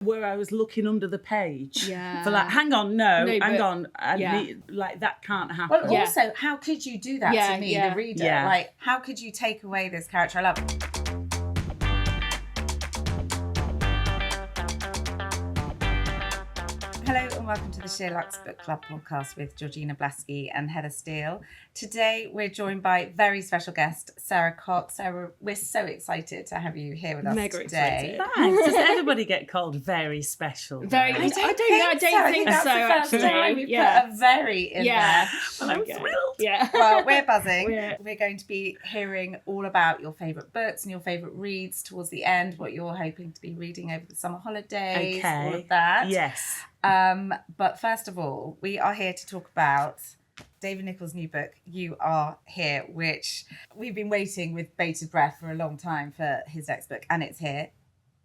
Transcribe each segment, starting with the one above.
where I was looking under the page. Yeah. For like, hang on, hang on. Yeah. Like, that can't happen. Well, also, how could you do that to me, the reader? Yeah. Like, how could you take away this character? I love it. Hello and welcome to the SheerLuxe Book Club podcast with Georgina, Blaskey and Heather Steele. Today we're joined by very special guest, Sara Cox. Sarah, we're so excited to have you here with us Mega today. excited. Thanks. Does everybody get called very special? Very. I don't think so. that's the first time we put a very in there. Well, I'm thrilled. Yeah. Well, we're buzzing. We're going to be hearing all about your favourite books and your favourite reads towards the end, what you're hoping to be reading over the summer holidays, all of that. Yes. But first of all, we are here to talk about David Nicholls' new book, You Are Here, which we've been waiting with bated breath for a long time for his next book, and it's here.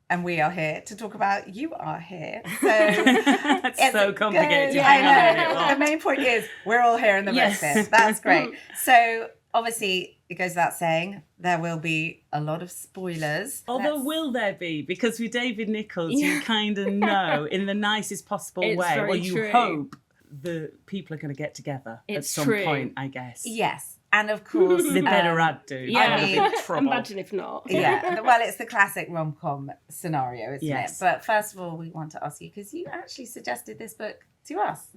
And we are here to talk about You Are Here. So it's so complicated. I know. The main point is we're all here in the book bit. That's great. So obviously, it goes without saying, there will be a lot of spoilers. Although will there be? Because with David Nicholls, you kind of know in the nicest possible way. Well, you hope the people are going to get together at some point, I guess. Yes. And of course... they better do. Yeah. I mean, imagine if not. Yeah. Well, it's the classic rom-com scenario, isn't it? But first of all, we want to ask you, because you actually suggested this book to us.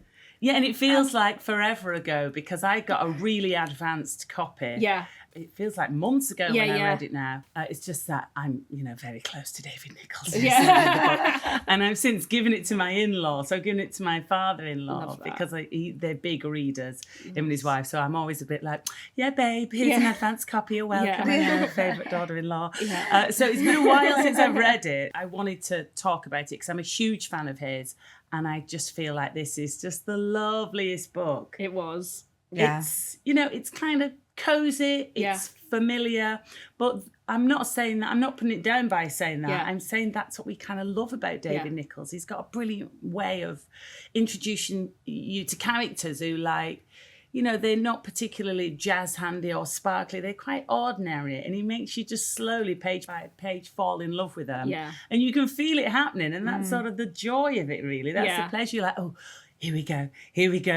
Yeah, and it feels like forever ago because I got a really advanced copy. Yeah. It feels like months ago when I read it now. It's just that I'm, very close to David Nicholls. Yeah. And I've since given it to my in-law. So I've given it to my father-in-law because they're big readers, him and his wife. So I'm always a bit like, yeah, babe, here's an advanced copy. You're welcome. I'm your favourite daughter-in-law. Yeah. So it's been a while since I've read it. I wanted to talk about it because I'm a huge fan of his. And I just feel like this is just the loveliest book. It was. Yeah. It's, it's kind of cozy, it's familiar, but I'm not saying that, I'm not putting it down by saying that. I'm saying that's what we kind of love about David Nicholls. He's got a brilliant way of introducing you to characters who they're not particularly jazz handy or sparkly. They're quite ordinary, and he makes you just slowly, page by page, fall in love with them. Yeah. And you can feel it happening, and that's sort of the joy of it, really. That's the pleasure. You're like, oh, here we go,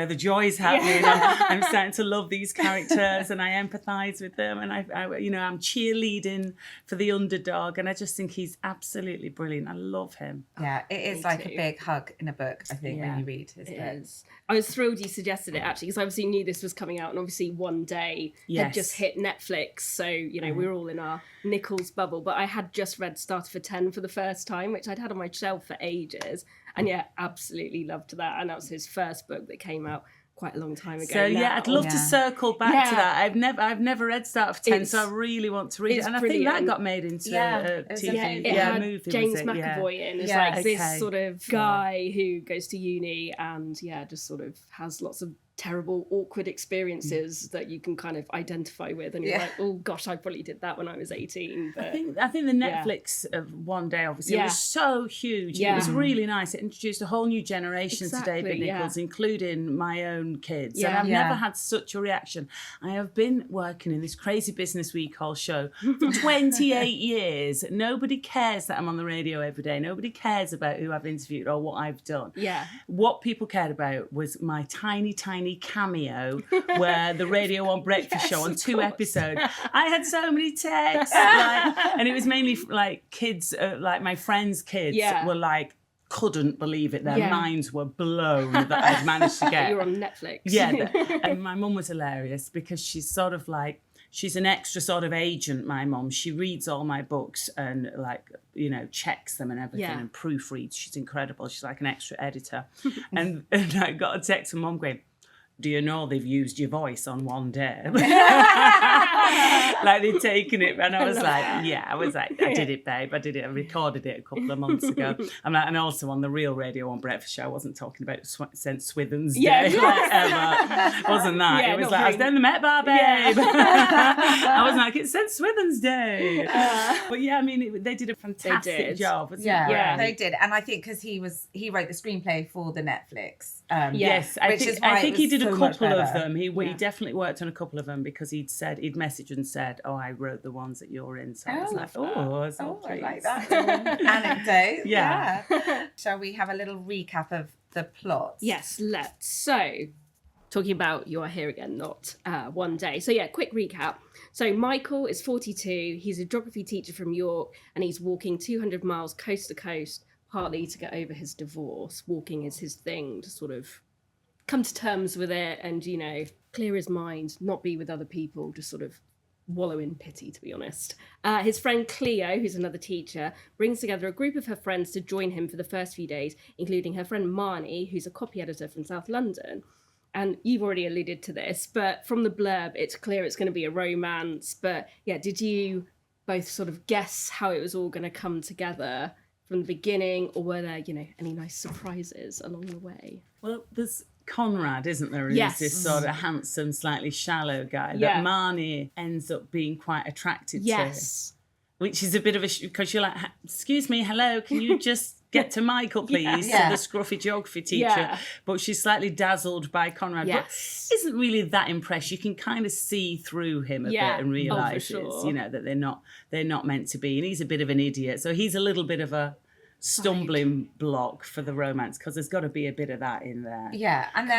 the joy is happening. I'm starting to love these characters and I empathise with them, and I'm cheerleading for the underdog, and I just think he's absolutely brilliant. I love him. Yeah, it is a big hug in a book, I think, when you read his book. I was thrilled you suggested it, actually, because I obviously knew this was coming out, and obviously One Day had just hit Netflix, so, we were all in our Nicholls bubble, but I had just read Starter for 10 for the first time, which I'd had on my shelf for ages, and absolutely loved that, and that was his first book that came out quite a long time ago. So I'd love to circle back to that. I've never read Starter for 10, so I really want to read it. And brilliant. I think that got made into a TV movie. James McAvoy in as this sort of guy who goes to uni and just sort of has lots of terrible, awkward experiences that you can kind of identify with, and you're like, oh gosh, I probably did that when I was 18. But I think the Netflix of One Day, obviously, was so huge. It was really nice. It introduced a whole new generation to David Nicholls, including my own kids. And I've never had such a reaction. I have been working in this crazy Business Week Hall show for 28 years. Nobody cares that I'm on the radio every day. Nobody cares about who I've interviewed or what I've done. Yeah. What people cared about was my tiny cameo where the Radio 1 breakfast show on 2 episodes. I had so many texts, and it was mainly like kids, like my friends' kids were like, couldn't believe it. Their minds were blown that I'd managed to get. You're on Netflix. And my mum was hilarious because she's sort of like, she's an extra sort of agent, my mum. She reads all my books and checks them and everything and proofreads. She's incredible. She's like an extra editor. and I got a text from mum going, do you know they've used your voice on One Day? Like they'd taken it, and I was like, I did it, babe. I did it. I recorded it a couple of months ago. And also on the real Radio 1 breakfast show, I wasn't talking about St. Swithin's Day, whatever. Wasn't that? It was like, I was down the Met Bar, babe. I was like, it's St. Swithin's Day. But they did a fantastic job. They did. And I think because he wrote the screenplay for the Netflix Yes, I think he did a couple of them. He definitely worked on a couple of them because he'd messaged and said, "Oh, I wrote the ones that you're in." So I was like, I like that anecdote. Yeah. Shall we have a little recap of the plot? Yes, let's. So, talking about You Are Here Again, not One Day. So yeah, quick recap. So Michael is 42. He's a geography teacher from York, and he's walking 200 miles coast to coast, partly to get over his divorce. Walking is his thing, to sort of come to terms with it and, you know, clear his mind, not be with other people, just sort of wallow in pity, to be honest. His friend Cleo, who's another teacher, brings together a group of her friends to join him for the first few days, including her friend Marnie, who's a copy editor from South London. And you've already alluded to this, but from the blurb, it's clear it's going to be a romance. But yeah, did you both sort of guess how it was all going to come together from the beginning, or were there, you know, any nice surprises along the way? Well, there's Conrad, isn't there? Yes. Who's this sort of handsome, slightly shallow guy that Marnie ends up being quite attracted to. Which is a bit of a... Because you're like, excuse me, hello, can you just get to Michael, please? To the scruffy geography teacher. Yeah. But she's slightly dazzled by Conrad. Yes. But isn't really that impressed. You can kind of see through him a bit and realise you know, that they're not meant to be. And he's a bit of an idiot. So he's a little bit of a stumbling block for the romance, because there's got to be a bit of that in there. Yeah, and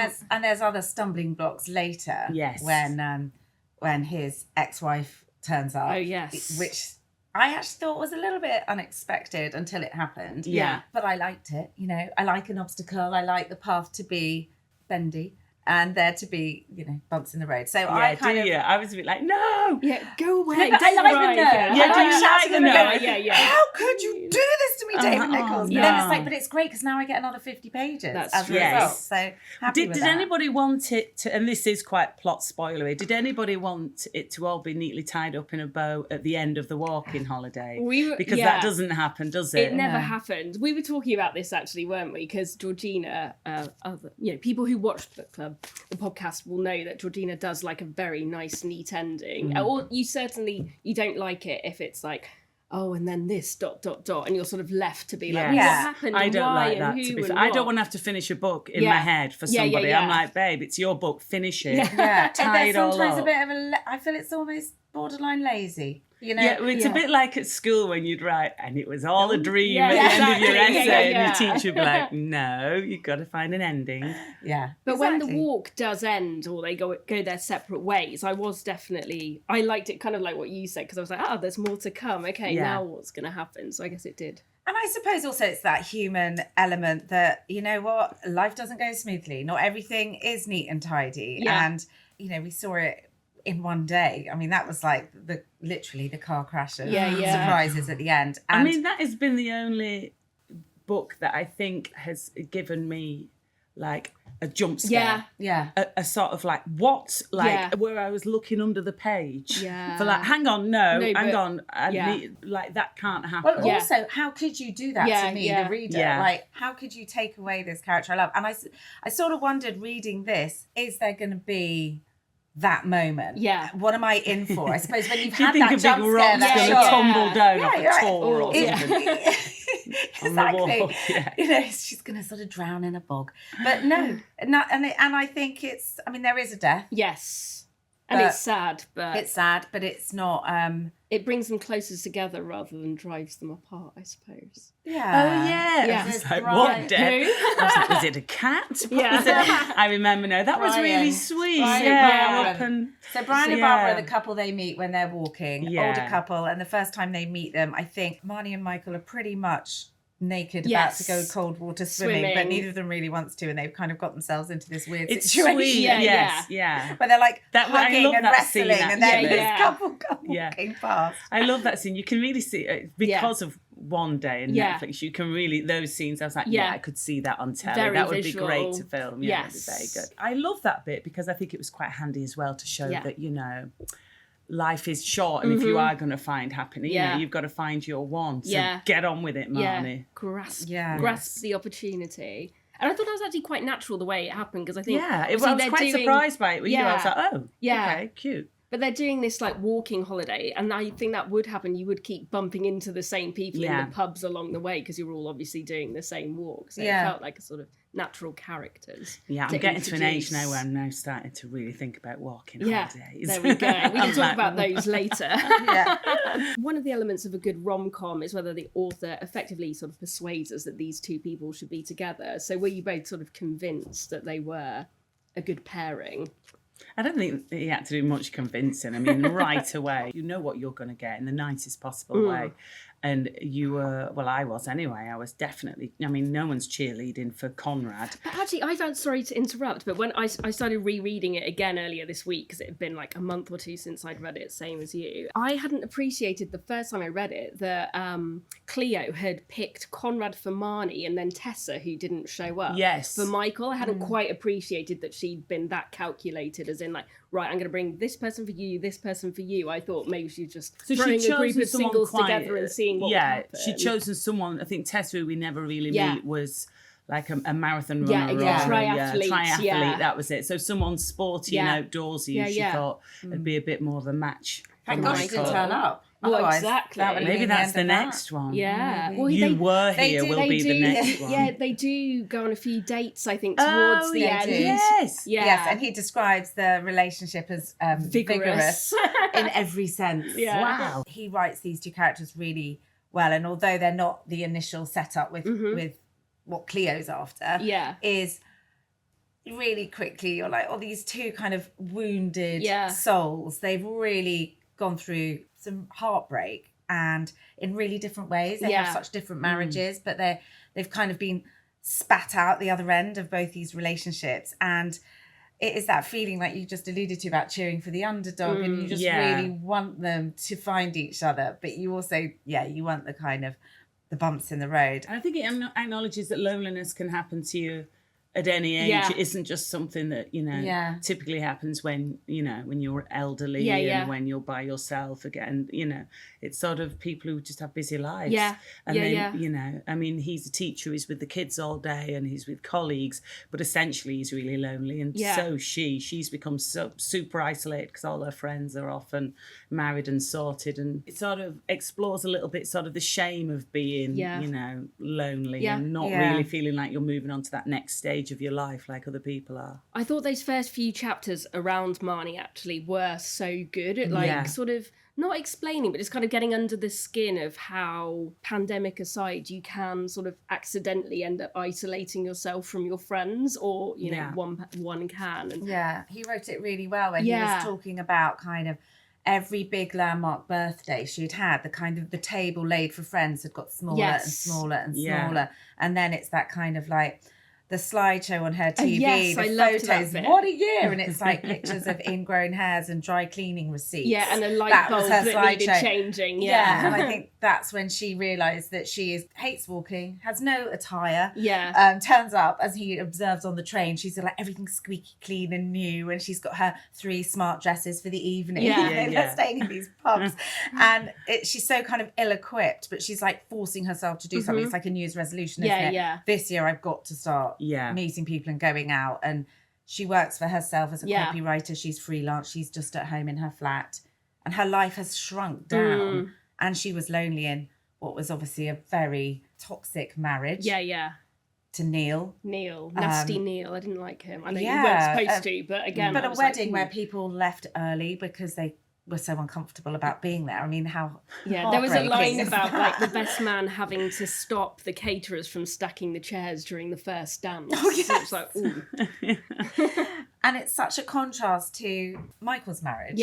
there's other stumbling blocks later. Yes. When his ex-wife turns up. Oh, yes. Which I actually thought was a little bit unexpected until it happened. Yeah. But I liked it, you know. I like an obstacle. I like the path to be bendy and there to be, you know, bumps in the road. So I was a bit like, no! Yeah, go away. I like the no. I like the no. Yeah. How could you do this to me, David Nicholls? But then it's like, but it's great because now I get another 50 pages as a result. So happy with did that. anybody want it to, and this is quite plot spoilery, did anybody want it to all be neatly tied up in a bow at the end of the walking holiday? Because that doesn't happen, does it? It never happened. We were talking about this actually, weren't we? Because Georgina, people who watch the book club, the podcast, will know that Georgina does like a very nice, neat ending. Or you don't like it if it's like, oh, and then this ... and you're sort of left to be like, what happened? I don't why like that. And To who be fair, and I what? don't want to have to finish a book in my head for somebody. I'm like, babe, it's your book. Finish it. Tie it all sometimes up. a bit of I feel it's almost borderline lazy. You know? Yeah, it's a bit like at school when you'd write, and it was all a dream at the end of your essay, and your teacher would be like, no, you've got to find an ending. Yeah. But when the walk does end, or they go their separate ways, I liked it kind of like what you said, because I was like, oh, there's more to come. Okay, now what's going to happen? So I guess it did. And I suppose also it's that human element that, you know what, life doesn't go smoothly. Not everything is neat and tidy. Yeah. And, you know, we saw it in one day. I mean, that was like literally the car crash of surprises at the end. And I mean, that has been the only book that I think has given me like a jump scare. Yeah. A sort of like, what? Like where I was looking under the page. Yeah. For like, hang on, hang on. Like that can't happen. Well, also, how could you do that to me, the reader? Yeah. Like, how could you take away this character I love? And I sort of wondered reading this, is there going to be that moment? Yeah. What am I in for? I suppose when you've Do you had think that a big jump scare, rock's going to tumble down off a tour or something? Exactly. You know, she's going to sort of drown in a bog. But no, and I think it's, I mean, there is a death. Yes. And it's sad, but... It's sad, but it's not... It brings them closer together rather than drives them apart, I suppose. Yeah. Oh, yeah. Yeah. It's like, what death? I was like, was it a cat? Yeah. I remember now. That was really sweet. So Brian and Barbara are the couple they meet when they're walking. Older couple. And the first time they meet them, I think Marnie and Michael are pretty much naked about to go cold water swimming, but neither of them really wants to, and they've kind of got themselves into this weird situation. Sweet. Yeah. Where they're like hugging and wrestling, and then this couple go walking past. I love that scene. You can really see it because of One Day and Netflix. You can really, those scenes, I was like, I could see that on telly. Very that would visual. be great to film. Yeah, it'd be very good. I love that bit because I think it was quite handy as well to show that, you know, life is short, and if you are going to find happiness, you know, you've got to find your one. So get on with it, Marnie. Grasp the opportunity. And I thought that was actually quite natural the way it happened, because I think I was quite surprised by it. I was like, okay, cute. But they're doing this like walking holiday, and I think that would happen. You would keep bumping into the same people in the pubs along the way because you're all obviously doing the same walk. So it felt like a sort of natural characters. Yeah, I'm getting to an age now where I'm now starting to really think about walking holidays. There we go. We can talk about those later. One of the elements of a good rom-com is whether the author effectively sort of persuades us that these two people should be together. So were you both sort of convinced that they were a good pairing? I don't think he had to do much convincing. I mean, right away, you know what you're going to get in the nicest possible way. And you were, well, I was anyway. I was definitely, I mean, no one's cheerleading for Conrad. But actually, I found, sorry to interrupt, but when I started rereading it again earlier this week, because it had been like a month or two since I'd read it, same as you, I hadn't appreciated the first time I read it that Cleo had picked Conrad for Marnie and then Tessa, who didn't show up, for Michael. I hadn't quite appreciated that she'd been that calculated, as in like, right, I'm going to bring this person for you, this person for you. I thought maybe she's just throwing a group of singles together and seeing what would happen. She'd chosen someone, I think Tessa, who we never really meet, was like a marathon runner or triathlete. That was it. So someone sporty and outdoorsy, she thought it'd be a bit more of a match. Thank God she didn't turn up. Well, exactly. Maybe that's the next one. Yeah. Well, you were here will be the next one. Yeah, they do go on a few dates, I think, towards the end. Yes. Yeah. Yes, and he describes the relationship as vigorous in every sense. Yeah. Wow. He writes these two characters really well, and although they're not the initial setup with what Cleo's after, is really quickly you're like, oh, these two kind of wounded souls, they've really gone through some heartbreak and in really different ways. They have such different marriages, but they've kind of been spat out the other end of both these relationships. And it is that feeling like you just alluded to about cheering for the underdog, and you just really want them to find each other, but you also you want the kind of the bumps in the road. And I think it acknowledges that loneliness can happen to you at any age. It isn't just something that, typically happens when, when you're elderly and when you're by yourself again, it's sort of people who just have busy lives. I mean, he's a teacher, he's with the kids all day and he's with colleagues, but essentially he's really lonely. And so she's become so super isolated because all her friends are often married and sorted. And it sort of explores a little bit sort of the shame of being, lonely and not really feeling like you're moving on to that next stage of your life like other people are. I thought those first few chapters around Marnie actually were so good at sort of not explaining, but just kind of getting under the skin of how, pandemic aside, you can sort of accidentally end up isolating yourself from your friends, or one can. And he wrote it really well when he was talking about kind of every big landmark birthday she'd had, the kind of the table laid for friends had got smaller and smaller and smaller, and then it's that kind of like the slideshow on her TV, the photos, what a year, and it's like pictures of ingrown hairs and dry cleaning receipts. And a light bulb that needed changing. And I think that's when she realised that she hates walking, has no attire. Turns up, as he observes on the train, she's like everything's squeaky clean and new, and she's got her 3 smart dresses for the evening. They're staying in these pubs, and she's so kind of ill-equipped, but she's like forcing herself to do something. It's like a New Year's resolution, isn't it? This year I've got to start meeting people and going out. And she works for herself as a copywriter. She's freelance. She's just at home in her flat, and her life has shrunk down. And she was lonely in what was obviously a very toxic marriage. To Neil. Nasty Neil. I didn't like him. I know you weren't supposed to, but again. But a wedding where people left early because they were so uncomfortable about being there. I mean, how there was a line about like the best man having to stop the caterers from stacking the chairs during the first dance. So it's like, ooh. And it's such a contrast to Michael's marriage.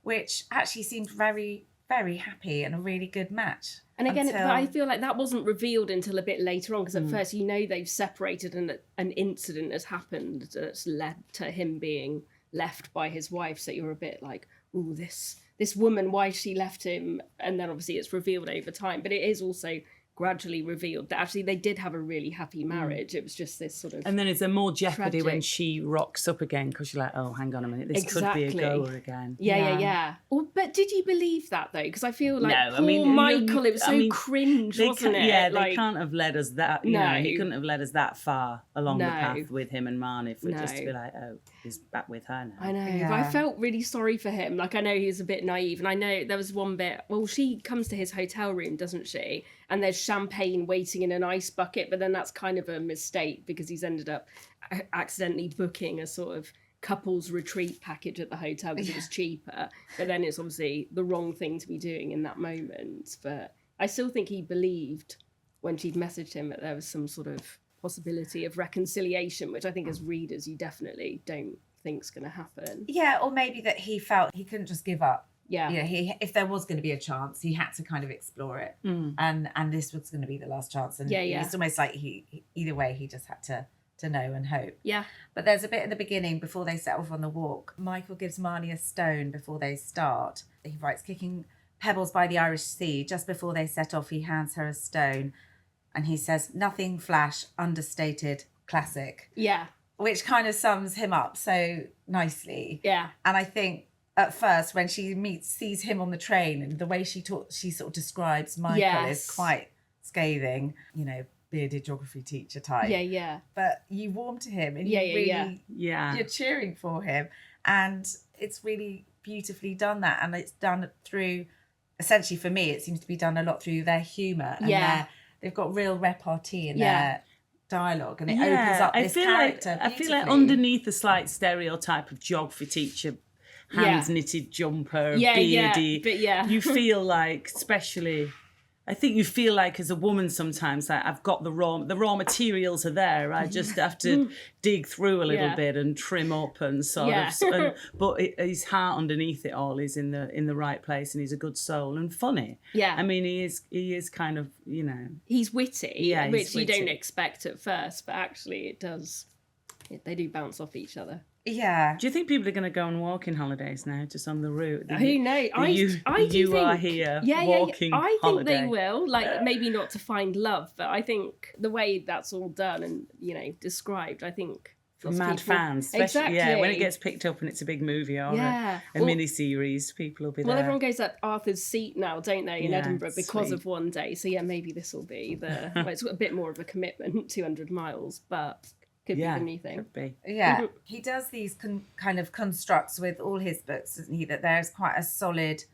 Which actually seemed very, very happy and a really good match. And again, but I feel like that wasn't revealed until a bit later on, because at first they've separated and an incident has happened that's led to him being left by his wife. So you're a bit like, ooh, this woman, why she left him, and then obviously it's revealed over time. But it is also gradually revealed that actually they did have a really happy marriage. It was just this sort of... And then is there more jeopardy tragic. when she rocks up again because you're like, oh, hang on a minute, this could be a goer again. Yeah. Well, but did you believe that though? Because I feel like no, poor Michael, it was so cringe, wasn't it? Yeah, they can't have led us that, you know, he couldn't have led us that far along the path with him and Marnie for just to be like, oh, he's back with her now. I know, but I felt really sorry for him. Like, I know he was a bit naive, and I know there was one bit, well, she comes to his hotel room, doesn't she? And there's champagne waiting in an ice bucket, but then that's kind of a mistake because he's ended up accidentally booking a sort of couples retreat package at the hotel because it was cheaper. But then it's obviously the wrong thing to be doing in that moment. But I still think he believed when she'd messaged him that there was some sort of possibility of reconciliation, which I think as readers you definitely don't think's going to happen. Yeah, or maybe that he felt he couldn't just give up. Yeah. You know, if there was going to be a chance, he had to kind of explore it. And this was going to be the last chance. And it's almost like he either way, he just had to know and hope. Yeah. But there's a bit in the beginning before they set off on the walk. Michael gives Marnie a stone before they start. He writes, kicking pebbles by the Irish Sea. Just before they set off, he hands her a stone. And he says, nothing flash, understated, classic. Yeah. Which kind of sums him up so nicely. Yeah. And I think at first when she sees him on the train and the way she sort of describes Michael is quite scathing, you know, bearded geography teacher type. Yeah. But you warm to him and you're cheering for him. And it's really beautifully done that. And it's done through, essentially for me, it seems to be done a lot through their humour. And they've got real repartee in their dialogue, and it opens up this character. I feel like underneath the slight stereotype of geography teacher, hands knitted jumper, beardy, but you feel like, especially, I think you feel like as a woman sometimes, like I've got the raw materials are there. I just have to dig through a little bit and trim up and sort of. But his heart underneath it all is in the right place, and he's a good soul and funny. Yeah, I mean he is kind of, you know, he's witty, which you don't expect at first, but actually it does. They do bounce off each other. Yeah. Do you think people are going to go on walking holidays now, just on the route? Who knows? I think, are here walking I think holiday. they will. Like, maybe not to find love, but I think the way that's all done and, you know, described, I think... For mad fans. Especially, when it gets picked up and it's a big movie or a mini-series, people will be there. Well, everyone goes up Arthur's Seat now, don't they, in Edinburgh because of one day. So, maybe this will be well, it's a bit more of a commitment, 200 miles, but... Could be the new thing. Could be. Yeah. He does these kind of constructs with all his books, doesn't he? That there's quite a solid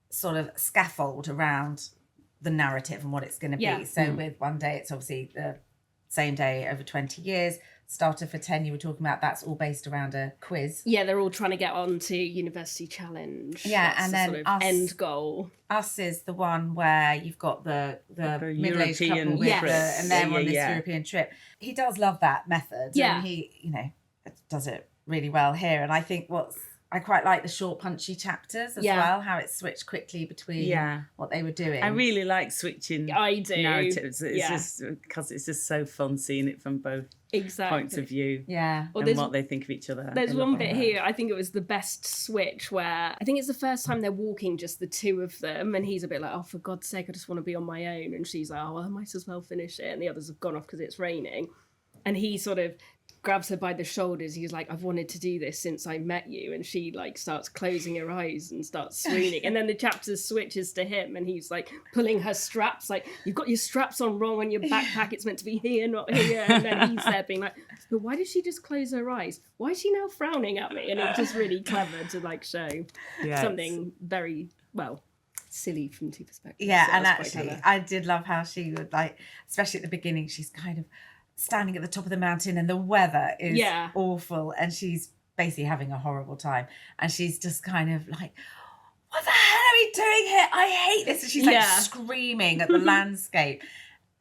sort of scaffold around the narrative and what it's going to be. So with One Day, it's obviously the same day over 20 years. Starter for 10, you were talking about, that's all based around a quiz. Yeah, they're all trying to get on to University Challenge. Yeah, that's and then sort of end goal. Us is the one where you've got the middle-aged couple with and they're on this European trip. He does love that method. Yeah. And he, you know, does it really well here. And I think I quite like the short, punchy chapters as well, how it switched quickly between what they were doing. I really like switching narratives. It's just because it's just so fun seeing it from both points of view. Yeah. And what they think of each other. There's one bit here, I think it was the best switch, where I think it's the first time they're walking, just the two of them, and he's a bit like, oh, for God's sake, I just want to be on my own. And she's like, oh, well, I might as well finish it. And the others have gone off because it's raining. And he sort of grabs her by the shoulders. He's like, I've wanted to do this since I met you. And she like starts closing her eyes and starts swooning. And then the chapter switches to him and he's like pulling her straps, like, you've got your straps on wrong on your backpack. It's meant to be here, not here. And then he's there being like, but why did she just close her eyes? Why is she now frowning at me? And it was just really clever to like show something very, silly from two perspectives. Yeah, so and actually I did love how she would, like, especially at the beginning, she's kind of standing at the top of the mountain and the weather is awful and she's basically having a horrible time and she's just kind of like, what the hell are we doing here? I hate this. And she's like screaming at the landscape.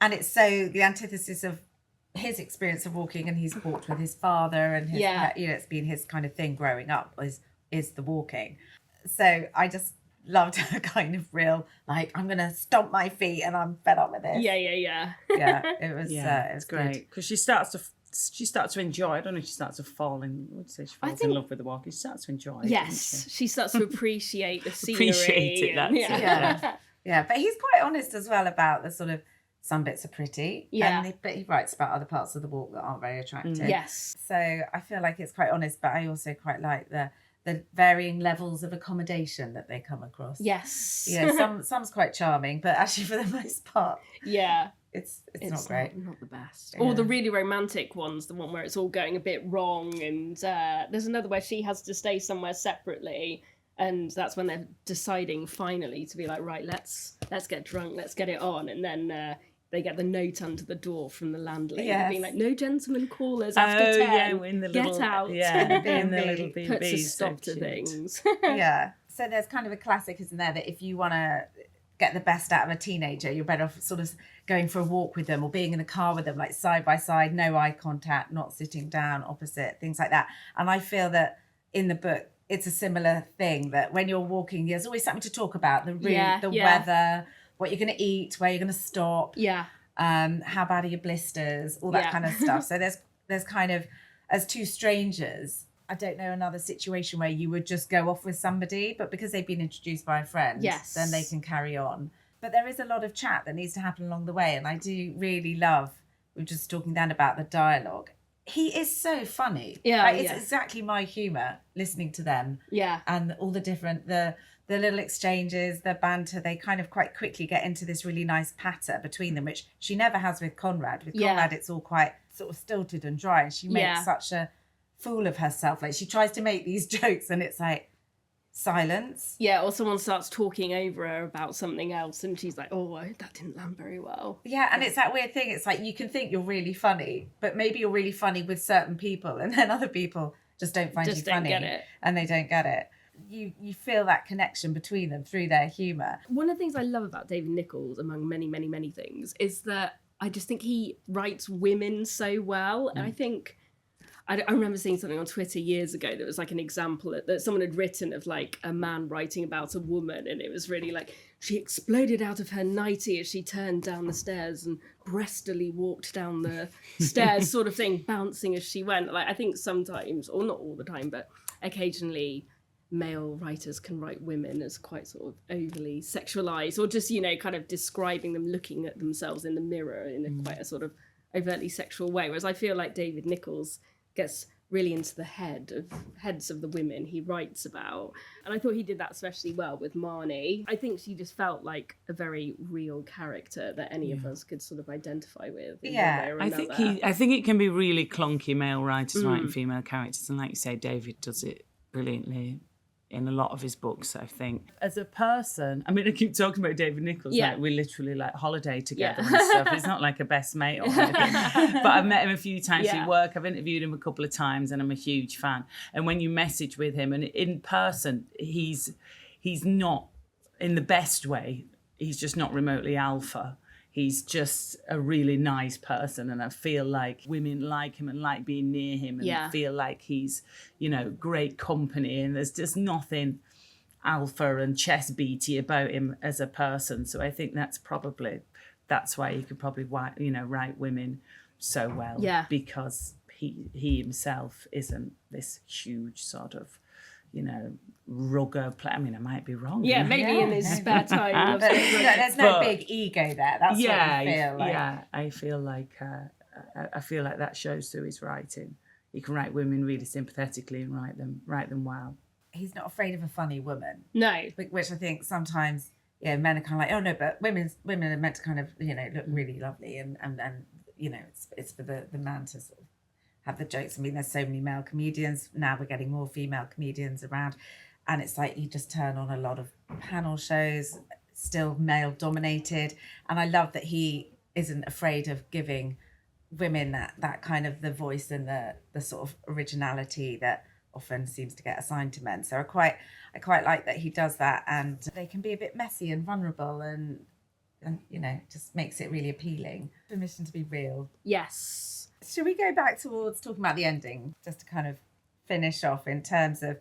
And it's so the antithesis of his experience of walking, and he's walked with his father and his, you know, it's been his kind of thing growing up is the walking. So I just loved her kind of real, like, I'm gonna stomp my feet and I'm fed up with this. Yeah. It was it's great because she starts to enjoy. I don't know if she starts to fall in. Would say she falls in love with the walking. She starts to enjoy it. Yes, she starts to appreciate the scenery. Appreciate it. That's it. Yeah. But he's quite honest as well about the sort of some bits are pretty. Yeah. But he writes about other parts of the walk that aren't very attractive. Yes. So I feel like it's quite honest, but I also quite like the varying levels of accommodation that they come across. Yes. Yeah, some's quite charming, but actually for the most part, yeah, it's not great. Not the best. Yeah. Or the really romantic ones, the one where it's all going a bit wrong, and there's another where she has to stay somewhere separately, and that's when they're deciding finally to be like, right, let's get drunk, let's get it on, and then they get the note under the door from the landlady being like, no gentlemen callers after 10. In the get little, out. in the little B&B. Puts a stop to things. Yeah. So there's kind of a classic, isn't there, that if you want to get the best out of a teenager, you're better off sort of going for a walk with them or being in a car with them, like side by side, no eye contact, not sitting down opposite, things like that. And I feel that in the book, it's a similar thing, that when you're walking, there's always something to talk about, the route, weather, what you're going to eat, where you're going to stop, how bad are your blisters, all that kind of stuff. So there's kind of, as two strangers, I don't know another situation where you would just go off with somebody, but because they've been introduced by a friend, then they can carry on. But there is a lot of chat that needs to happen along the way, and I do really love, we were just talking then about the dialogue. He is so funny. It's exactly my humour, listening to them. Yeah. And all the different, the little exchanges, the banter, they kind of quite quickly get into this really nice patter between them, which she never has with Conrad. With Conrad, it's all quite sort of stilted and dry, and she makes such a fool of herself. Like, she tries to make these jokes and it's like silence. Yeah, or someone starts talking over her about something else and she's like, oh, that didn't land very well. Yeah, and it's that weird thing. It's like, you can think you're really funny, but maybe you're really funny with certain people, and then other people just don't find you funny. Get it. And they don't get it. You feel that connection between them through their humour. One of the things I love about David Nicholls, among many, many, many things, is that I just think he writes women so well. And I think, I remember seeing something on Twitter years ago that was like an example that someone had written of like a man writing about a woman, and it was really like, she exploded out of her nightie as she turned down the stairs and breastily walked down the stairs, sort of thing, bouncing as she went. Like, I think sometimes, or not all the time, but occasionally male writers can write women as quite sort of overly sexualized, or just, kind of describing them looking at themselves in the mirror in a quite a sort of overtly sexual way. Whereas I feel like David Nicholls gets really into the heads of the women he writes about. And I thought he did that especially well with Marnie. I think she just felt like a very real character that any of us could sort of identify with. I think it can be really clunky, male writers writing female characters, and like you say, David does it brilliantly in a lot of his books, I think. As a person, I mean, I keep talking about David Nicholls, like we literally like holiday together and stuff. He's not like a best mate or anything. But I've met him a few times through work. I've interviewed him a couple of times and I'm a huge fan. And when you message with him, and in person, he's not, in the best way, he's just not remotely alpha. He's just a really nice person, and I feel like women like him and like being near him, and feel like he's, great company, and there's just nothing alpha and chest beaty about him as a person. So I think that's why he could probably write women so well, because he himself isn't this huge sort of, rugged play. I mean, I might be wrong. Yeah, maybe in his spare time. There's no big ego there. That's what you feel like. Yeah, I feel like that shows through his writing. He can write women really sympathetically and write them well. He's not afraid of a funny woman. No. Which I think sometimes, men are kind of like, oh no, but women are meant to kind of, look really lovely, and it's for the man to sort of have the jokes. I mean, there's so many male comedians. Now we're getting more female comedians around. And it's like you just turn on a lot of panel shows, still male dominated. And I love that he isn't afraid of giving women that kind of the voice and the sort of originality that often seems to get assigned to men. So I quite like that he does that, and they can be a bit messy and vulnerable, and just makes it really appealing. Permission to be real. Yes. Should we go back towards talking about the ending, just to kind of finish off in terms of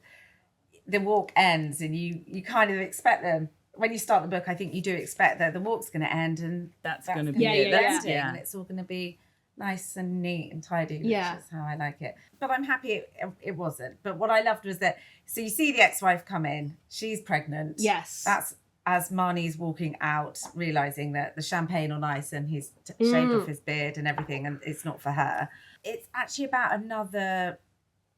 the walk ends, and you kind of expect them, when you start the book, I think you do expect that the walk's going to end, and that's going to be the ending, and it's all going to be nice and neat and tidy, which is how I like it. But I'm happy it wasn't. But what I loved was that, so you see the ex-wife come in, she's pregnant. Yes. That's as Marnie's walking out, realising that the champagne on ice and he's shaved off his beard and everything, and it's not for her. It's actually about another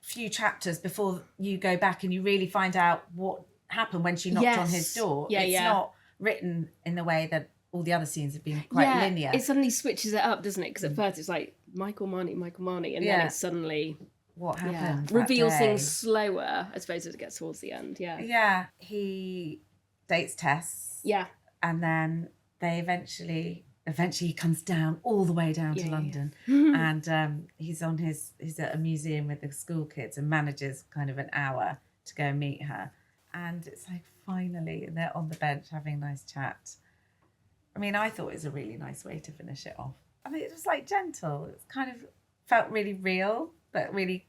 few chapters before you go back and you really find out what happened when she knocked on his door. It's not written in the way that all the other scenes have been quite linear. It suddenly switches it up, doesn't it? Because at first it's like Michael Marnie, and then it's suddenly what happened. Reveals things slower, I suppose, as it gets towards the end. Yeah. He dates Tess. Yeah. And then they eventually he comes down all the way down to London. And he's at a museum with the school kids and manages kind of an hour to go and meet her. And it's like, finally, and they're on the bench having a nice chat. I mean, I thought it was a really nice way to finish it off. I mean, it was like gentle. It kind of felt really real, but really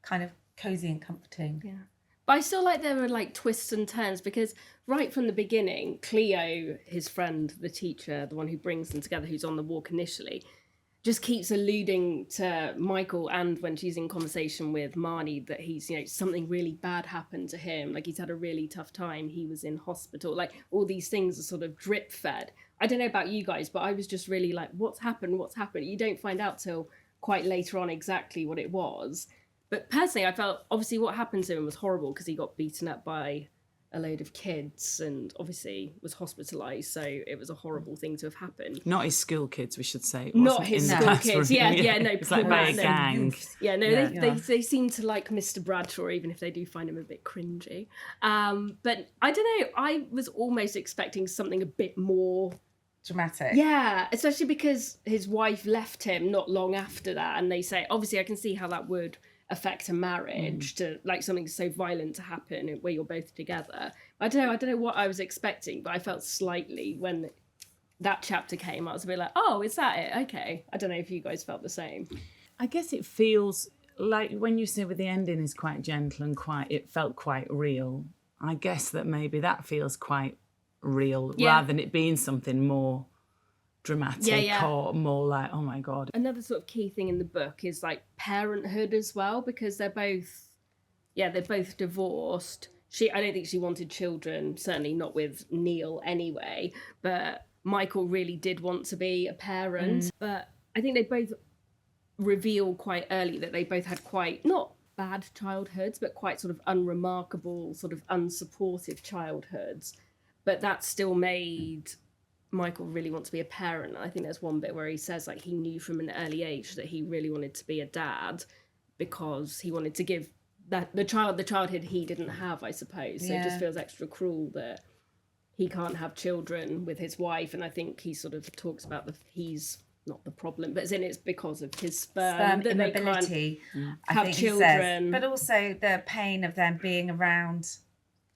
kind of cozy and comforting. Yeah. But I still like there were like twists and turns, because right from the beginning, Cleo, his friend, the teacher, the one who brings them together, who's on the walk initially, just keeps alluding to Michael, and when she's in conversation with Marnie, that he's, something really bad happened to him. Like, he's had a really tough time. He was in hospital. Like, all these things are sort of drip fed. I don't know about you guys, but I was just really like, what's happened? You don't find out till quite later on exactly what it was. But personally, I felt obviously what happened to him was horrible, because he got beaten up by a load of kids and obviously was hospitalised. So it was a horrible thing to have happened. Not his school kids, we should say. Not his school kids. Yeah, no. It's like by a gang. They seem to like Mr. Bradshaw, even if they do find him a bit cringy. But I don't know. I was almost expecting something a bit more dramatic. Yeah, especially because his wife left him not long after that, and they say, obviously, I can see how that would affect a marriage, to like something so violent to happen where you're both together. I don't know what I was expecting, but I felt slightly when that chapter came, I was a bit like, oh, is that it? Okay. I don't know if you guys felt the same. I guess it feels like, when you say with the ending is quite gentle and it felt quite real. I guess that maybe that feels quite real, rather than it being something more dramatic or more like, oh my God. Another sort of key thing in the book is like parenthood as well, because they're both divorced. I don't think she wanted children, certainly not with Neil anyway, but Michael really did want to be a parent. But I think they both reveal quite early that they both had quite, not bad childhoods, but quite sort of unremarkable, sort of unsupportive childhoods. But that still made Michael really want to be a parent. I think there's one bit where he says like he knew from an early age that he really wanted to be a dad, because he wanted to give that the childhood he didn't have, I suppose. So it just feels extra cruel that he can't have children with his wife. And I think he sort of talks about he's not the problem, but it's because of his sperm that inability, they can't have children. Says, but also the pain of them being around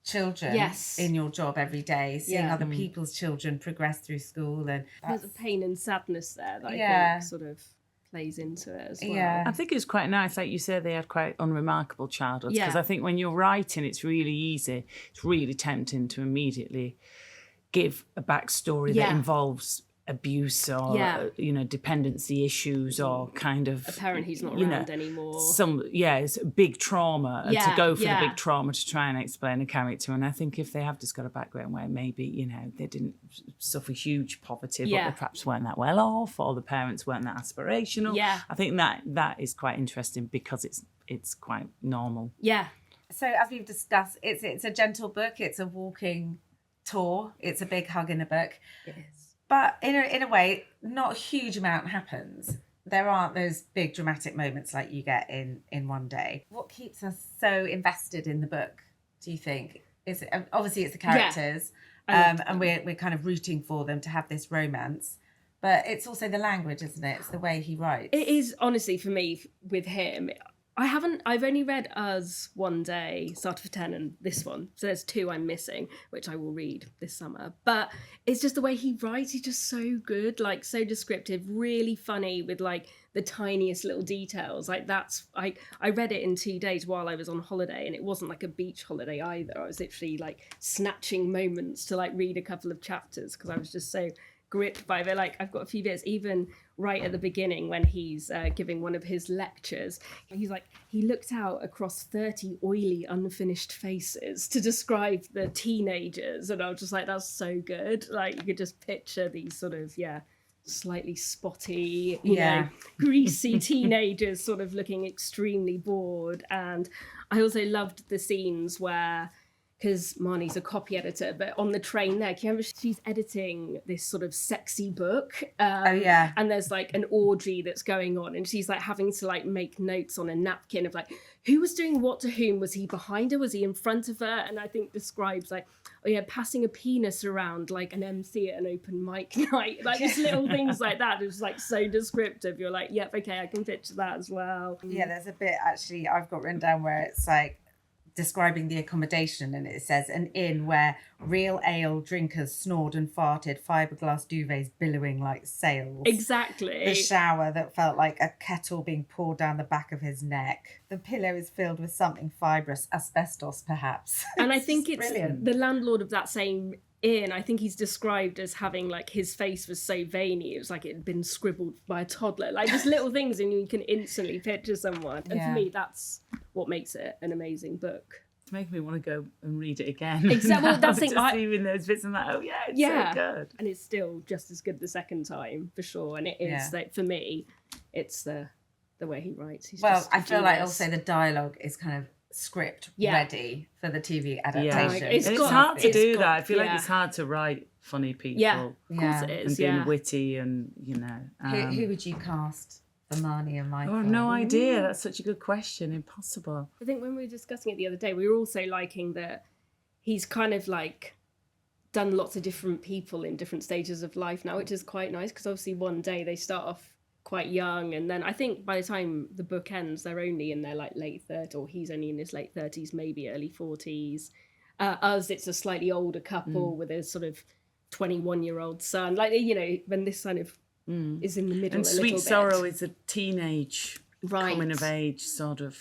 children in your job every day, seeing other people's children progress through school, and there's a pain and sadness there that I think sort of plays into it as well. I think it's quite nice, like you said, they had quite unremarkable childhoods, because I think when you're writing, it's really tempting to immediately give a backstory that involves abuse or dependency issues, or kind of a parent who's not around anymore. It's a big trauma, and to go for the big trauma to try and explain a character. And I think if they have just got a background where maybe they didn't suffer huge poverty, but they perhaps weren't that well off, or the parents weren't that aspirational. I think that is quite interesting, because it's quite normal. So as we've discussed, it's a gentle book, it's a walking tour, it's a big hug in a book. It is. But in a way, not a huge amount happens. There aren't those big dramatic moments like you get in One Day. What keeps us so invested in the book, do you think? Obviously it's the characters, and we're kind of rooting for them to have this romance. But it's also the language, isn't it? It's the way he writes. It is, honestly, for me, with him. I've only read Us, One Day, Starter for 10, and this one. So there's 2 I'm missing, which I will read this summer. But it's just the way he writes, he's just so good, like so descriptive, really funny with like the tiniest little details. Like I read it in 2 days while I was on holiday, and it wasn't like a beach holiday either. I was literally like snatching moments to like read a couple of chapters, because I was just so gripped by it. Like, I've got a few bits, even right at the beginning when he's giving one of his lectures. He's like, he looked out across 30 oily, unfinished faces to describe the teenagers. And I was just like, that's so good. Like, you could just picture these sort of, slightly spotty, you know, greasy teenagers sort of looking extremely bored. And I also loved the scenes where, because Marnie's a copy editor, but on the train there, can you remember she's editing this sort of sexy book? And there's like an orgy that's going on, and she's like having to like make notes on a napkin of like, who was doing what to whom? Was he behind her? Was he in front of her? And I think describes like, passing a penis around like an MC at an open mic night. Like just little things like that. It was like so descriptive. You're like, yep, okay, I can picture that as well. Yeah, there's a bit actually I've got written down where it's like, describing the accommodation, and it says an inn where real ale drinkers snored and farted, fiberglass duvets billowing like sails. Exactly. The shower that felt like a kettle being poured down the back of his neck. The pillow is filled with something fibrous, asbestos perhaps. And I think it's brilliant. The landlord of that same inn, I think he's described as having like his face was so veiny, it was like it had been scribbled by a toddler, like just little things, and you can instantly picture someone. And for me, that's what makes it an amazing book. It's making me want to go and read it again. Exactly. Well, that's just even those bits and that. Oh it's so good. And it's still just as good the second time for sure. And it is like, for me, it's the way he writes. I feel like also the dialogue is kind of script ready for the TV adaptation. It's hard to do that. I feel like it's hard to write funny people. Yeah, of course it is. And being witty and, you know. Who would you cast for Marnie and Michael? Oh, no idea. That's such a good question. Impossible. I think when we were discussing it the other day, we were also liking that he's kind of like done lots of different people in different stages of life now, which is quite nice, because obviously one day they start off quite young, and then I think by the time the book ends they're only in their like late 30s, or he's only in his late 30s, maybe early 40s. Us, it's a slightly older couple with a sort of 21-year-old son, like, you know, when this kind of is in the middle. And a Sweet little Sorrow bit. is a teenage coming of age sort of.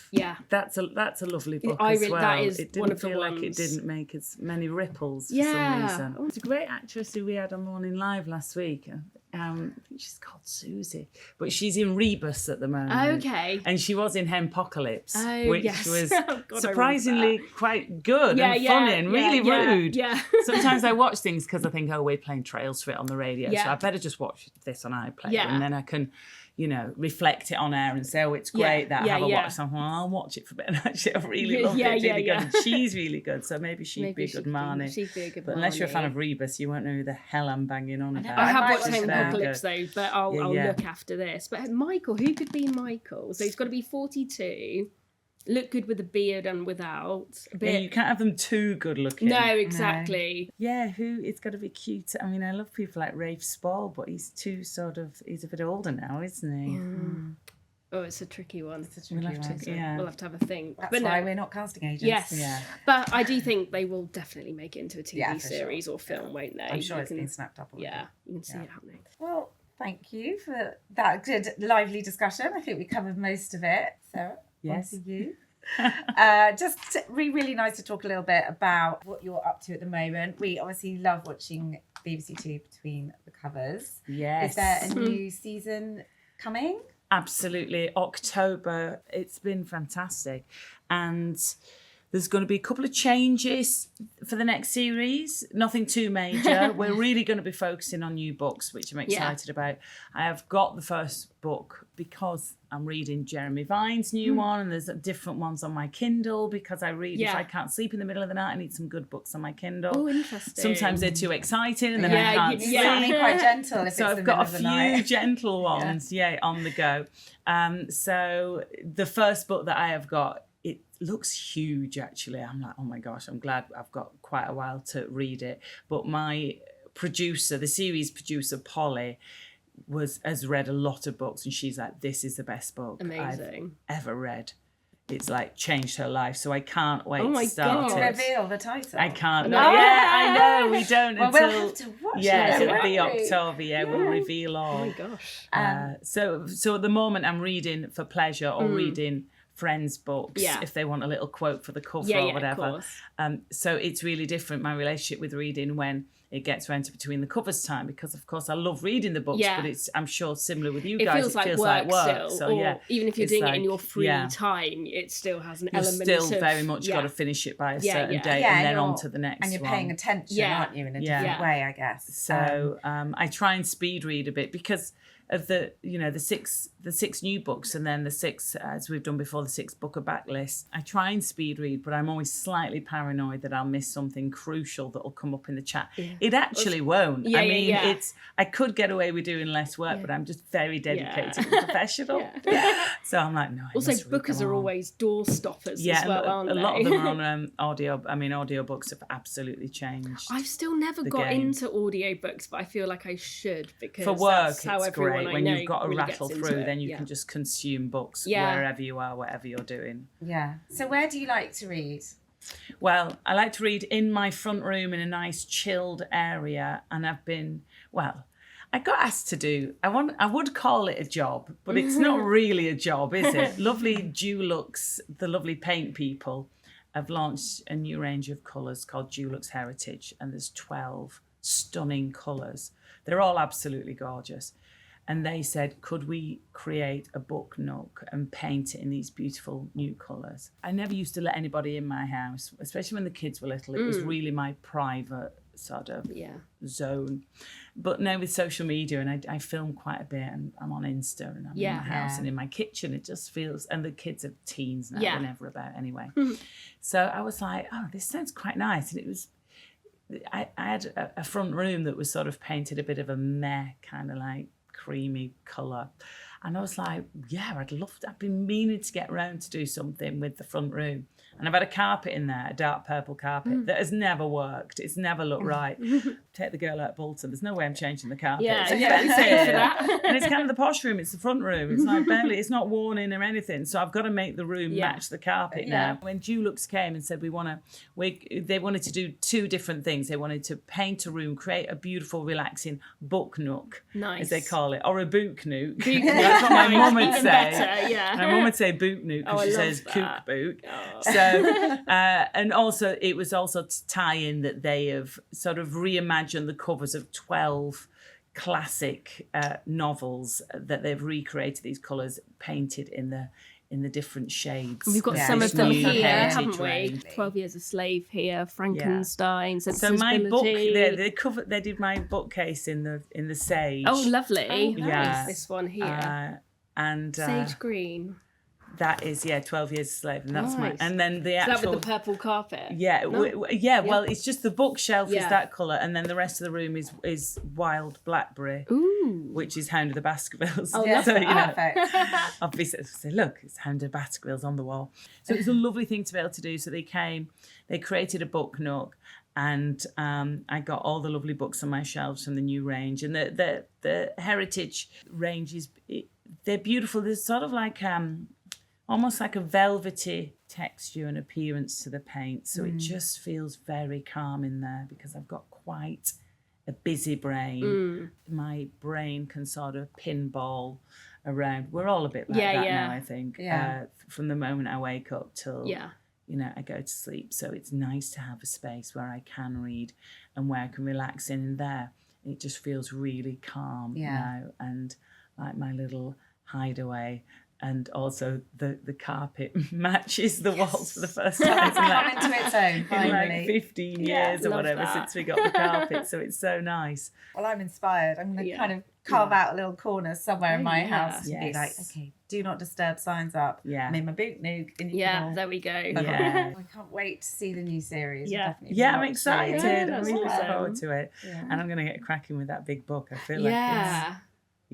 That's a lovely book as well. That is it didn't one of the feel ones. like it didn't make as many ripples for some reason. It's a great actress who we had on Morning Live last week. I think she's called Susie, but she's in Rebus at the moment. Okay. And she was in Hempocalypse, which was God, surprisingly quite good and funny and really rude. Yeah. Sometimes I watch things because I think, we're playing trails for it on the radio, so I better just watch this on iPlayer, and then I can, you know, reflect it on air and say, it's great that I have a watch something. Well, I'll watch it for a bit. And actually, I really love it. It's really good. And she's really good, so maybe she'd be a good Marnie. She'd be a good But unless you're a fan of Rebus, you won't know who the hell I'm banging on about. I have watched Apocalypse though, but I'll look after this. But Michael, who could be Michael? So he's got to be 42, look good with a beard and without. You can't have them too good looking. No, exactly. No. Yeah, it's got to be cute. I mean, I love people like Rafe Spall, but he's he's a bit older now, isn't he? Oh, it's a tricky one. We'll have to have a think. That's why we're not casting agents. Yes. Yeah. But I do think they will definitely make it into a TV series or film, won't they? I'm sure it's been snapped up already. Yeah, you can see it happening. Well, thank you for that good, lively discussion. I think we covered most of it. Sarah, yes. on to you. Really nice to talk a little bit about what you're up to at the moment. We obviously love watching BBC Two Between the Covers. Yes. Is there a new season coming? Absolutely. October. It's been fantastic. And there's going to be a couple of changes for the next series. Nothing too major. We're really going to be focusing on new books, which I'm excited about. I have got the first book because I'm reading Jeremy Vine's new one, and there's different ones on my Kindle because I read. If I can't sleep in the middle of the night, I need some good books on my Kindle. Oh, interesting. Sometimes they're too exciting and then I can't sleep. Yeah, quite gentle. So I've got a few gentle ones, on the go. So the first book that I have got, it looks huge, actually. I'm like, oh my gosh, I'm glad I've got quite a while to read it. But my producer, the series producer, Polly, has read a lot of books, and she's like, this is the best book I've ever read. It's like changed her life, so I can't wait to start it. Reveal the title. I can't. No. Yeah, I know. We don't well, until. We'll have to watch yes, it. it'll be October. Yeah, we'll reveal all. Oh my gosh. So at the moment, I'm reading for pleasure or reading friends' books if they want a little quote for the cover or whatever. Of course. So it's really different, my relationship with reading, when it gets around to between the covers time, because of course I love reading the books, but it's, I'm sure, similar with you guys, it feels like work still, so or even if you're doing it in your free time, it still has an element of... You've still very much got to finish it by a certain date, and then on to the next one. And you're paying attention, aren't you, in a different way, I guess. So I try and speed read a bit because of the six new books, and then the 6, as we've done before, the 6 Booker backlist. I try and speed read, but I'm always slightly paranoid that I'll miss something crucial that'll come up in the chat. It actually won't. It's, I could get away with doing less work, but I'm just very dedicated and professional. So I'm like, no. Also, bookers are always door stoppers as well, aren't they? A lot of them are on audio. I mean, audiobooks have absolutely changed. I've still never got into audiobooks, but I feel like I should, because for work, that's how it's everyone great. When you've got to really rattle through, then you can just consume books wherever you are, whatever you're doing. Yeah. So where do you like to read? Well, I like to read in my front room in a nice chilled area, and I've been, I got asked to do, I would call it a job, but it's not really a job, is it? Lovely SheerLuxe, the lovely paint people, have launched a new range of colours called SheerLuxe Heritage, and there's 12 stunning colours. They're all absolutely gorgeous. And they said, could we create a book nook and paint it in these beautiful new colours? I never used to let anybody in my house, especially when the kids were little. It was really my private sort of zone. But now with social media, and I film quite a bit, and I'm on Insta, and I'm in my house and in my kitchen, it just feels, and the kids are teens now, they're never about anyway. So I was like, oh, this sounds quite nice. And it was, I had a front room that was sort of painted a bit of a meh, kind of like creamy colour, and I was like, I've been meaning to get around to do something with the front room, and I've had a carpet in there, a dark purple carpet that has never worked. It's never looked right. Take the girl out Bolton, there's no way I'm changing the carpet. It's expensive. For that. And it's kind of the posh room, it's the front room, it's like barely, it's not worn in or anything, so I've got to make the room match the carpet now. When SheerLuxe came and said they wanted to do 2 different things. They wanted to paint a room, create a beautiful relaxing book nook, as they call it, or a book nook. That's what my mum would say. Better, my mum would say book nook because she says kook book. So and also it was also to tie in that they have sort of reimagined the covers of 12 classic novels, that they've recreated these colours painted in the different shades. We've got some of them here, haven't we? 12 Years a Slave here, Frankenstein, So my book, they did my bookcase in the sage. Oh, lovely! Oh, nice. This one here, and sage green. That is 12 Years a Slave, and that's my. And then the actual. Is that with the purple carpet? Well, it's just the bookshelf is that colour, and then the rest of the room is wild blackberry, which is Hound of the Baskervilles. Oh, that's perfect. Obviously, say, look, it's Hound of the Baskervilles on the wall. So it was a lovely thing to be able to do. So they created a book nook, and I got all the lovely books on my shelves from the new range, and the heritage range they're beautiful. There's sort of like almost like a velvety texture and appearance to the paint. So it just feels very calm in there, because I've got quite a busy brain. My brain can sort of pinball around. We're all a bit like that now, I think. From the moment I wake up till I go to sleep. So it's nice to have a space where I can read and where I can relax in there. It just feels really calm now, and like my little hideaway. And also the carpet matches the walls for the first time into its own, finally. In like 15 years or whatever since we got the carpet. So it's so nice. Well, I'm inspired. I'm going to kind of carve out a little corner somewhere in my house to be like, okay, do not disturb signs up. Yeah. I'm in my boot nook. There we go. Yeah. I can't wait to see the new series. I'm excited. I'm really looking forward to it. Yeah. And I'm going to get cracking with that big book. I feel like it's...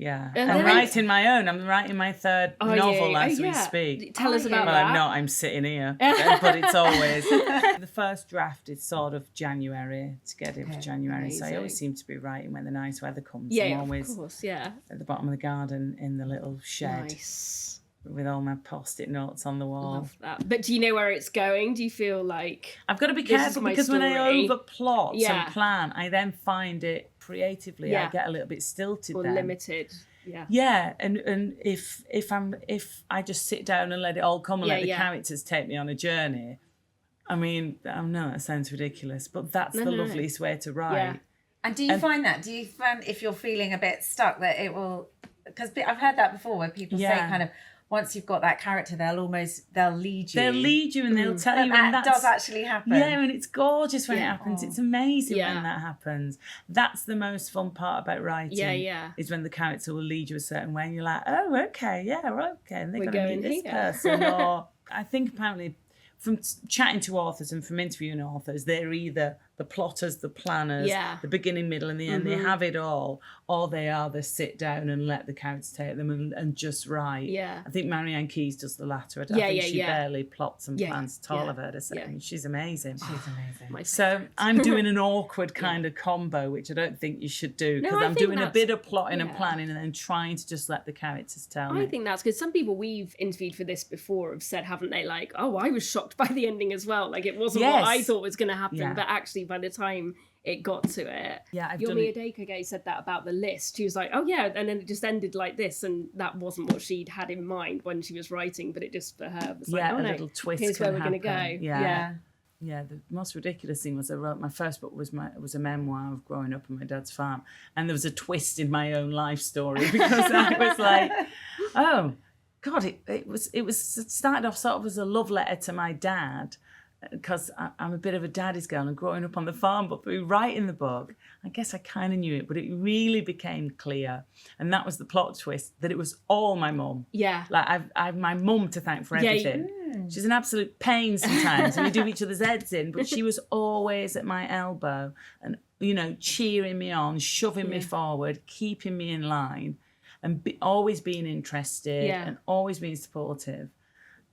I'm writing my own. I'm writing my 3rd novel as we speak. Tell us about that. Well, I'm not. I'm sitting here. But it's always... The first draft is sort of January, to get it for January. Amazing. So I always seem to be writing when the nice weather comes. I'm always of course, at the bottom of the garden in the little shed. Nice. With all my post-it notes on the wall. Love that. But do you know where it's going? Do you feel like... I've got to be careful, because when I over-plot and plan, I then find it creatively, I get a little bit stilted or then. Limited. And if I just sit down and let it all come and let the characters take me on a journey, I mean, I know that sounds ridiculous, but that's the loveliest way to write. And do you find that? Do you find if you're feeling a bit stuck that it will... Because I've heard that before where people say kind of, once you've got that character, they'll lead you. They'll lead you and they'll tell you. And that does actually happen. Yeah, and it's gorgeous when it happens. It's amazing when that happens. That's the most fun part about writing. Is when the character will lead you a certain way and you're like, oh, okay, and they're going to meet this person. Or I think apparently from chatting to authors and from interviewing authors, they're either the plotters, the planners, the beginning, middle and the end. They have it all. Or they are the sit down and let the characters take them and just write. I think Marianne Keyes does the latter. I think she barely plots and plans at all. I've heard her say. She's amazing. She's amazing. So I'm doing an awkward kind of combo, which I don't think you should do, because I'm doing a bit of plotting and planning and then trying to just let the characters tell me. I think that's good. Some people we've interviewed for this before have said, haven't they, like, oh, I was shocked by the ending as well. Like, it wasn't what I thought was going to happen, but actually by the time it got to it. Yomi Adekage said that about the list. She was like, oh yeah, and then it just ended like this, and that wasn't what she'd had in mind when she was writing, but it just for her was like, oh no, little twist. Here's where we're going to go. Yeah, the most ridiculous thing was I wrote my first book was a memoir of growing up on my dad's farm, and there was a twist in my own life story because I was like, oh God, it started off sort of as a love letter to my dad, because I'm a bit of a daddy's girl and growing up on the farm, but through writing the book, I guess I kind of knew it, but it really became clear. And that was the plot twist, that it was all my mum. Yeah. Like, I have my mum to thank for everything. She's an absolute pain sometimes, and we do each other's heads in, but she was always at my elbow and, you know, cheering me on, shoving me forward, keeping me in line, and always being interested and always being supportive.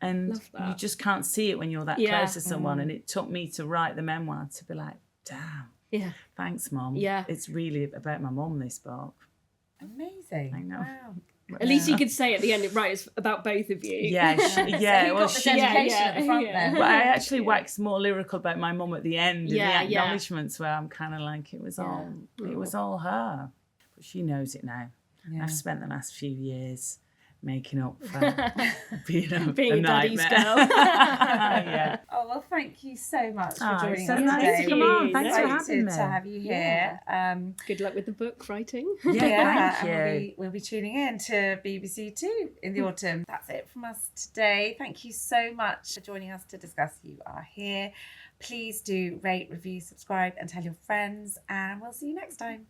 And you just can't see it when you're that close to someone. And it took me to write the memoir to be like, damn, thanks, Mum. Yeah. It's really about my mum, this book. Amazing. I know. Wow. At least you could say at the end, right, it's about both of you. Yeah, so you got the dedication at the front there. But I actually waxed more lyrical about my mum at the end in the acknowledgements where I'm kind of like, it was all her. But she knows it now. Yeah. I've spent the last few years making up for being a daddy's girl. Oh, well, thank you so much for joining us nice today. to come on. Thanks for having me. To have you here. Good luck with the book writing. Thank you. And we'll be tuning in to BBC Two in the autumn. That's it from us today. Thank you so much for joining us to discuss You Are Here. Please do rate, review, subscribe and tell your friends, and we'll see you next time.